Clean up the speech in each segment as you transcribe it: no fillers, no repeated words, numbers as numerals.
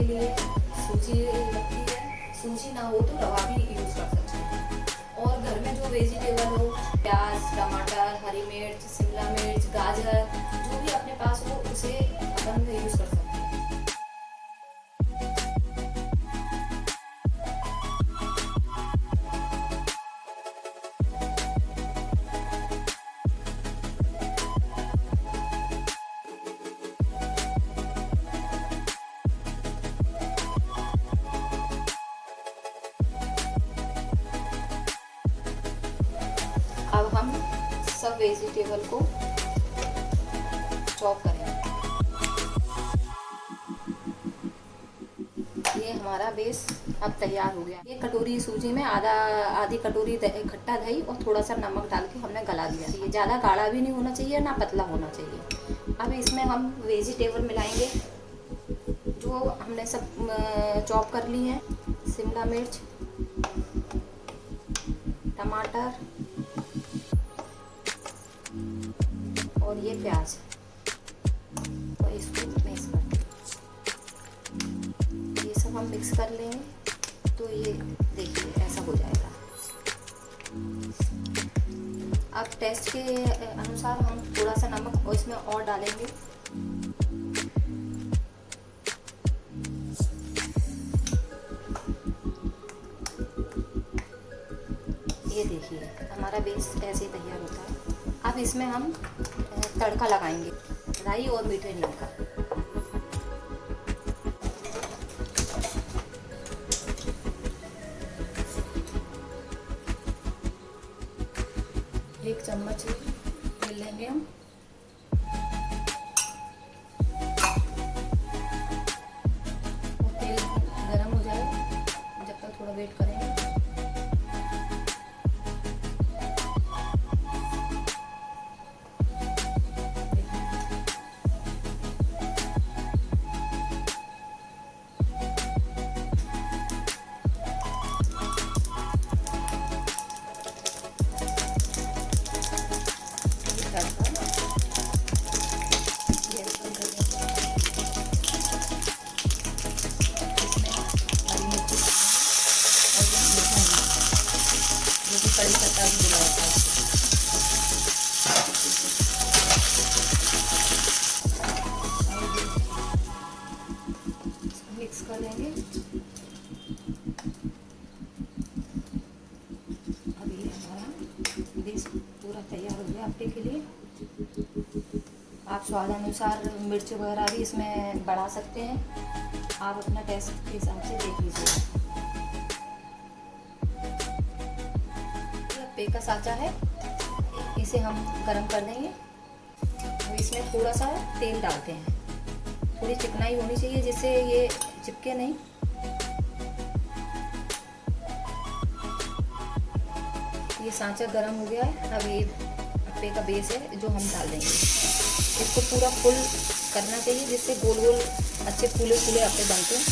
के लिए सूजी लगती है, सूजी ना हो तो रवा भी यूज़ कर सकते हैं। और घर में जो वेजिटेबल हो, प्याज, टमाटर, हरी मिर्च, शिमला मिर्च, गाजर, जो भी अपने पास हो उसे अपन यूज़ कर सकते हैं। अब हम सब वेजिटेबल को चॉप करेंगे। ये हमारा बेस अब तैयार हो गया। ये कटोरी सूजी में आधी कटोरी खट्टा दही और थोड़ा सा नमक डाल के हमने गला दिया। ये ज़्यादा गाढ़ा भी नहीं होना चाहिए ना पतला होना चाहिए। अब इसमें हम वेजिटेबल मिलाएंगे जो हमने सब चॉप कर ली हैं। शिमला मिर्च, टमाटर और ये प्याज, और इसको मिक्स कर ये सब हम मिक्स कर लेंगे। तो ये देखिए ऐसा हो जाएगा। अब टेस्ट के अनुसार हम थोड़ा सा नमक और इसमें और डालेंगे। ये देखिए हमारा बेस ऐसे तैयार होता है। अब इसमें हम तड़का लगाएंगे राई और मीठे नीम का। एक चम्मच तेल लेंगे हम। और तेल गरम हो जाए जब तक थोड़ा वेट करेंगे। कड़ी पत्ता भी मिला होता है। मिक्स कर लेंगे। अब ये हमारा बेस पूरा तैयार हो गया अप्पे के लिए। आप स्वाद अनुसार मिर्च वगैरह भी इसमें बढ़ा सकते हैं। आप अपना टेस्ट के हिसाब से देख लीजिए। अप्पे का साँचा है, इसे हम गरम कर देंगे और इसमें थोड़ा सा तेल डालते हैं। थोड़ी चिकनाई होनी चाहिए जिससे ये चिपके नहीं। ये साँचा गरम हो गया है। अब ये अप्पे का बेस है जो हम डाल देंगे। इसको पूरा फुल करना चाहिए जिससे गोल गोल अच्छे फूले फूले अप्पे बनते हैं।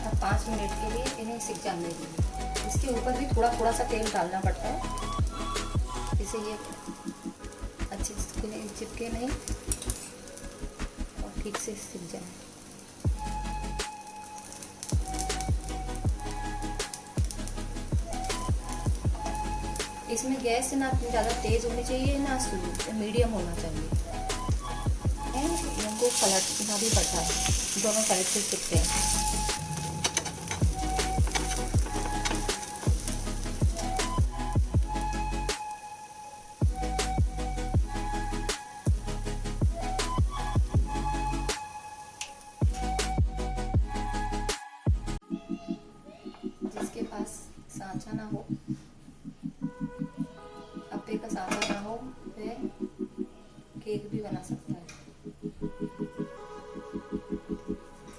अब 5 मिनट के लिए इन्हें सिक जाने दीजिए। इसके ऊपर भी थोड़ा सा तेल डालना पड़ता है जिससे ये अच्छे से चिपके नहीं और ठीक से सिक जाए। इसमें गैस ना ज़्यादा तेज़ होनी चाहिए ना स्लो, मीडियम होना चाहिए। इनको पलटना भी पड़ता है, दोनों साइड से सिकते हैं। जिसके पास साँचा ना हो, अप्पे का साँचा ना हो, वह केक भी बना सकता है।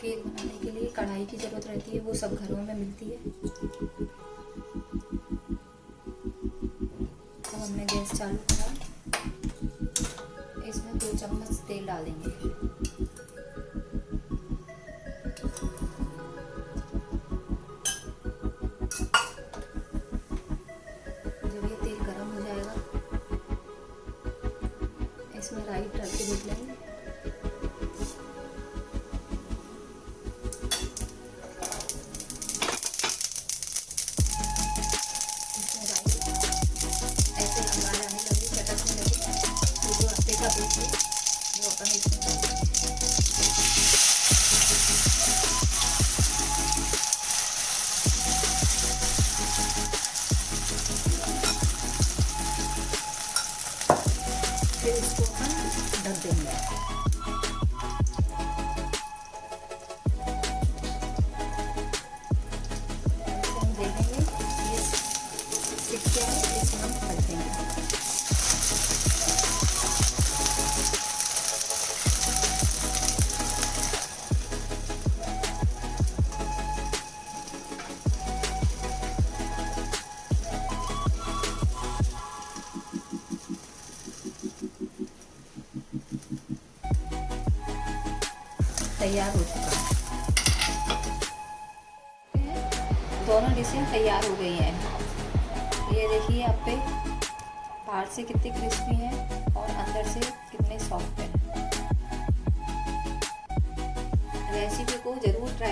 केक बनाने के लिए कढ़ाई की ज़रूरत रहती है, वो सब घरों में मिलती है। अब हमने गैस चालू करा, इसमें 2 चम्मच तेल डालेंगे। जब ये तेल गर्म हो जाएगा इसमें राई डाल के देख लेंगे। इसमें राई ऐसे आवाज आने लगी, चटकने लगी, तो जो आटे का दूध है वो अपन इसमें फिर इसको अपन ढक देंगे। हम देखेंगे ये सीख गया है, इसमें हम ढक देंगे। तैयार हो चुका है। दोनों डिशें तैयार हो गई हैं। ये देखिए अप्पे बाहर से कितने क्रिस्पी हैं और अंदर से कितने सॉफ्ट हैं। रेसिपी को ज़रूर ट्राई